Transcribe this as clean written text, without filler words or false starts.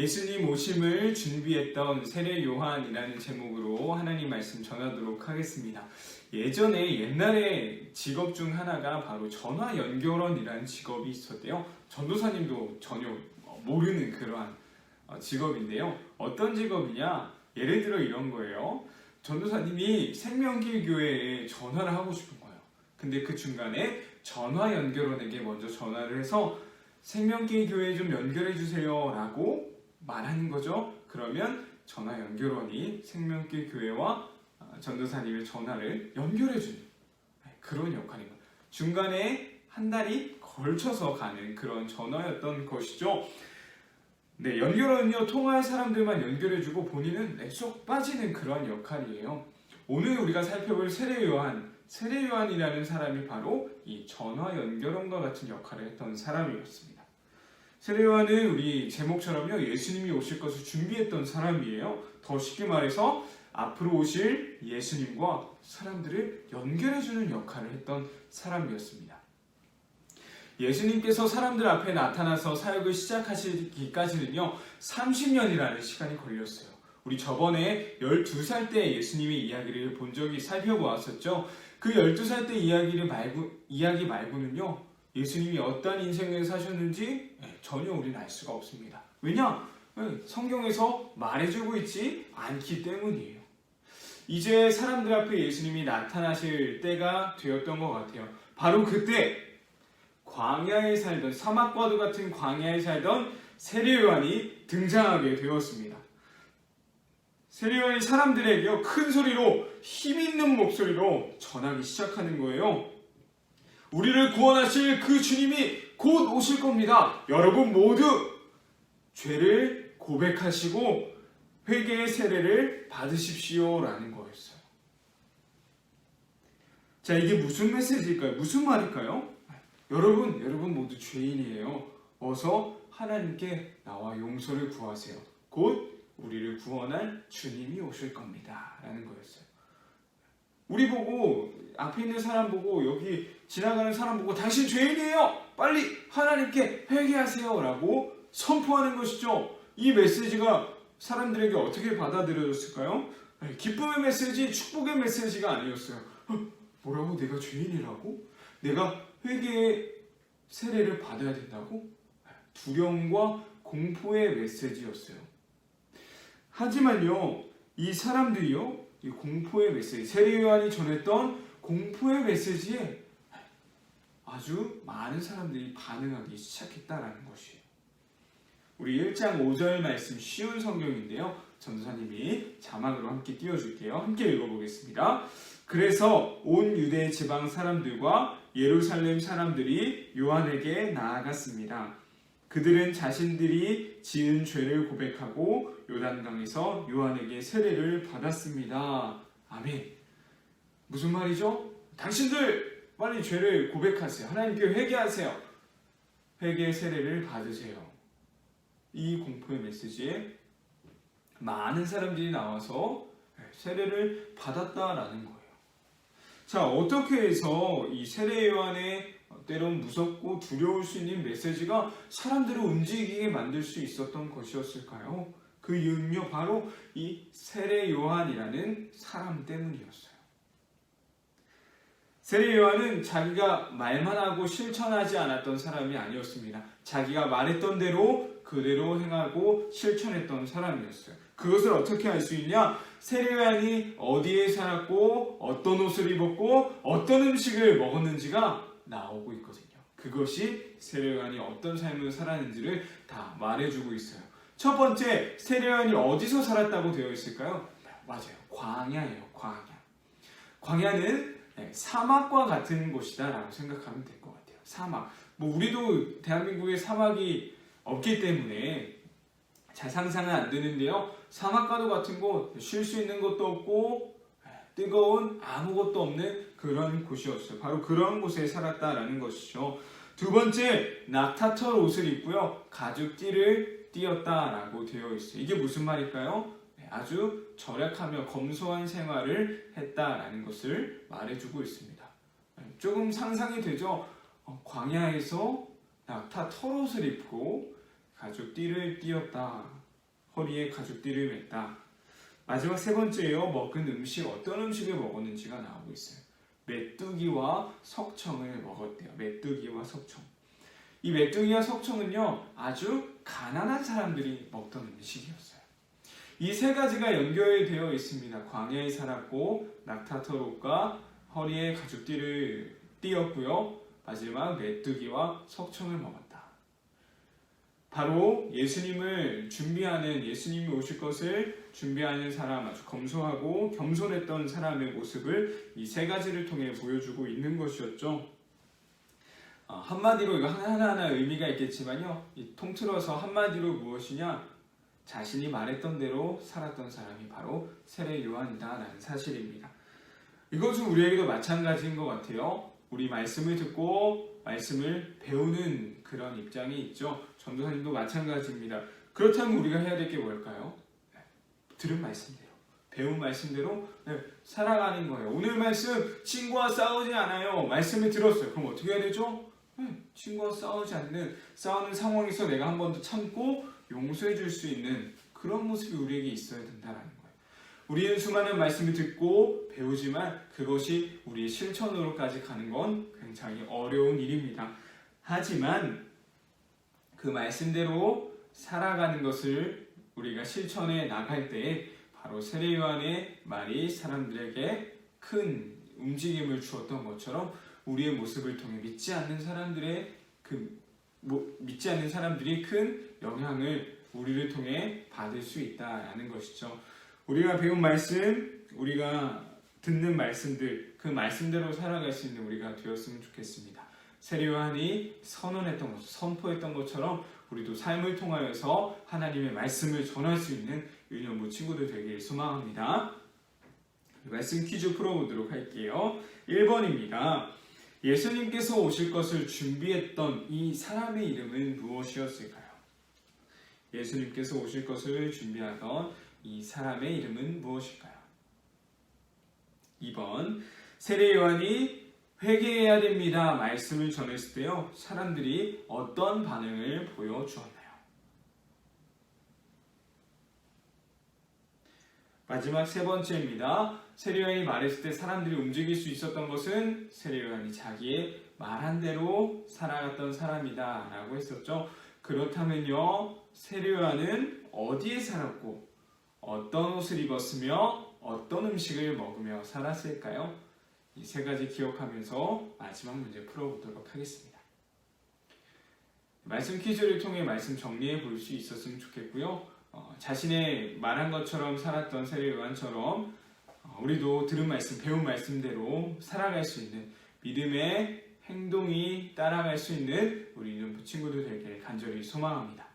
예수님 오심을 준비했던 세례 요한이라는 제목으로 하나님 말씀 전하도록 하겠습니다. 옛날에 직업 중 하나가 바로 전화 연결원이라는 직업이 있었대요. 전도사님도 전혀 모르는 그러한 직업인데요. 어떤 직업이냐? 예를 들어 이런 거예요. 전도사님이 생명길 교회에 전화를 하고 싶은 거예요. 근데 그 중간에 전화 연결원에게 먼저 전화를 해서 생명길 교회에 좀 연결해 주세요 라고 말하는 거죠. 그러면 전화 연결원이 생명길 교회와 전도사님의 전화를 연결해 주는 그런 역할입니다. 중간에 한 달이 걸쳐서 가는 그런 전화였던 것이죠. 네, 연결원은요, 통화할 사람들만 연결해주고 본인은 쏙 빠지는 그런 역할이에요. 오늘 우리가 살펴볼 세례요한이라는 사람이 바로 이 전화 연결원과 같은 역할을 했던 사람이었습니다. 세례요한은 우리 제목처럼요, 예수님이 오실 것을 준비했던 사람이에요. 더 쉽게 말해서 앞으로 오실 예수님과 사람들을 연결해주는 역할을 했던 사람이었습니다. 예수님께서 사람들 앞에 나타나서 사역을 시작하시기까지는요 30년이라는 시간이 걸렸어요. 우리 저번에 12살 때 예수님의 이야기를 본 적이 살펴보았었죠. 그 12살 때 이야기 말고는요 예수님이 어떤 인생을 사셨는지 전혀 우리는 알 수가 없습니다. 왜냐? 성경에서 말해주고 있지 않기 때문이에요. 이제 사람들 앞에 예수님이 나타나실 때가 되었던 것 같아요. 바로 그때 광야에 살던, 사막과도 같은 광야에 살던 세례요한이 등장하게 되었습니다. 세례요한이 사람들에게 큰 소리로 힘있는 목소리로 전하기 시작하는 거예요. 우리를 구원하실 그 주님이 곧 오실 겁니다. 여러분 모두 죄를 고백하시고 회개의 세례를 받으십시오 라는 거였어요. 자, 이게 무슨 메시지일까요? 무슨 말일까요? 여러분 모두 죄인이에요. 어서 하나님께 나와 용서를 구하세요. 곧 우리를 구원할 주님이 오실 겁니다 라는 거였어요. 우리 보고, 앞에 있는 사람 보고, 여기 지나가는 사람 보고 당신 죄인이에요! 빨리 하나님께 회개하세요 라고 선포하는 것이죠. 이 메시지가 사람들에게 어떻게 받아들여졌을까요? 기쁨의 메시지, 축복의 메시지가 아니었어요. 뭐라고? 내가 죄인이라고? 내가 회개의 세례를 받아야 된다고? 두려움과 공포의 메시지였어요. 하지만요, 이 사람들이요, 이 공포의 메시지, 세례요한이 전했던 공포의 메시지에 아주 많은 사람들이 반응하기 시작했다라는 것이에요. 우리 1장 5절 말씀 쉬운 성경인데요. 전도사님이 자막으로 함께 띄워줄게요. 함께 읽어보겠습니다. 그래서 온 유대 지방 사람들과 예루살렘 사람들이 요한에게 나아갔습니다. 그들은 자신들이 지은 죄를 고백하고 요단강에서 요한에게 세례를 받았습니다. 아멘. 무슨 말이죠? 당신들 빨리 죄를 고백하세요. 하나님께 회개하세요. 회개의 세례를 받으세요. 이 공포의 메시지에 많은 사람들이 나와서 세례를 받았다라는 거예요. 자, 어떻게 해서 이 세례 요한의 때론 무섭고 두려울 수 있는 메시지가 사람들을 움직이게 만들 수 있었던 것이었을까요? 그 이유는요, 바로 이 세례 요한이라는 사람 때문이었어요. 세례 요한은 자기가 말만 하고 실천하지 않았던 사람이 아니었습니다. 자기가 말했던 대로 그대로 행하고 실천했던 사람이었어요. 그것을 어떻게 알 수 있냐? 세례 요한이 어디에 살았고 어떤 옷을 입었고 어떤 음식을 먹었는지가 나오고 있거든요. 그것이 세례 요한이 어떤 삶을 살았는지를 다 말해주고 있어요. 첫 번째, 세례 요한이 어디서 살았다고 되어 있을까요? 맞아요. 광야예요. 광야는 사막과 같은 곳이다 라고 생각하면 될 것 같아요. 사막. 우리도 대한민국에 사막이 없기 때문에 잘 상상은 안 되는데요. 사막과도 같은 곳, 쉴 수 있는 것도 없고 뜨거운 아무것도 없는 그런 곳이었어요. 바로 그런 곳에 살았다라는 것이죠. 두 번째, 낙타털 옷을 입고요. 가죽띠를 띄었다라고 되어 있어요. 이게 무슨 말일까요? 아주 절약하며 검소한 생활을 했다라는 것을 말해주고 있습니다. 조금 상상이 되죠? 광야에서 낙타 털옷을 입고 가죽띠를 띄었다. 허리에 가죽띠를 맸다. 마지막 세 번째예요. 먹은 음식, 어떤 음식을 먹었는지가 나오고 있어요. 메뚜기와 석청을 먹었대요. 메뚜기와 석청. 이 메뚜기와 석청은요, 아주 가난한 사람들이 먹던 음식이었어요. 이 세 가지가 연결되어 있습니다. 광야에 살았고, 낙타터롯과 허리에 가죽띠를 띄었고요. 마지막 메뚜기와 석청을 먹었다. 바로 예수님을 준비하는, 예수님이 오실 것을 준비하는 사람, 아주 검소하고 겸손했던 사람의 모습을 이 세 가지를 통해 보여주고 있는 것이었죠. 한마디로 이거 하나하나 의미가 있겠지만요, 통틀어서 한마디로 무엇이냐, 자신이 말했던 대로 살았던 사람이 바로 세례 요한이다라는 사실입니다. 이것은 우리에게도 마찬가지인 것 같아요. 우리 말씀을 듣고 말씀을 배우는 그런 입장이 있죠. 전도사님도 마찬가지입니다. 그렇다면 우리가 해야 될 게 뭘까요? 들은 말씀대로, 배운 말씀대로 살아가는 거예요. 오늘 말씀, 친구와 싸우지 않아요. 말씀을 들었어요. 그럼 어떻게 해야 되죠? 친구와 싸우는 상황에서 내가 한 번 더 참고 용서해 줄 수 있는 그런 모습이 우리에게 있어야 된다는 거예요. 우리는 수많은 말씀을 듣고 배우지만 그것이 우리의 실천으로까지 가는 건 굉장히 어려운 일입니다. 하지만 그 말씀대로 살아가는 것을 우리가 실천해 나갈 때 바로 세례 요한의 말이 사람들에게 큰 움직임을 주었던 것처럼 우리의 모습을 통해 믿지 않는 사람들이 큰 영향을 우리를 통해 받을 수 있다라는 것이죠. 우리가 배운 말씀, 우리가 듣는 말씀들, 그 말씀대로 살아갈 수 있는 우리가 되었으면 좋겠습니다. 세례 요한이 선언했던 것, 선포했던 것처럼 우리도 삶을 통하여서 하나님의 말씀을 전할 수 있는 유년부 친구들 되길 소망합니다. 말씀 퀴즈 풀어보도록 할게요. 1번입니다. 예수님께서 오실 것을 준비했던 이 사람의 이름은 무엇이었을까요? 예수님께서 오실 것을 준비하던 이 사람의 이름은 무엇일까요? 2번, 세례 요한이 회개해야 됩니다 말씀을 전했을 때요, 사람들이 어떤 반응을 보여주었나요? 마지막 세 번째입니다. 세례 요한이 말했을 때 사람들이 움직일 수 있었던 것은 세례 요한이 자기의 말한 대로 살아갔던 사람이다 라고 했었죠. 그렇다면요, 세례 요한은 어디에 살았고 어떤 옷을 입었으며 어떤 음식을 먹으며 살았을까요? 이 세 가지 기억하면서 마지막 문제 풀어보도록 하겠습니다. 말씀 퀴즈를 통해 말씀 정리해 볼 수 있었으면 좋겠고요. 자신의 말한 것처럼 살았던 세례 요한처럼 우리도 들은 말씀, 배운 말씀대로 살아갈 수 있는 믿음의 행동이 따라갈 수 있는 우리 친구들 되길 간절히 소망합니다.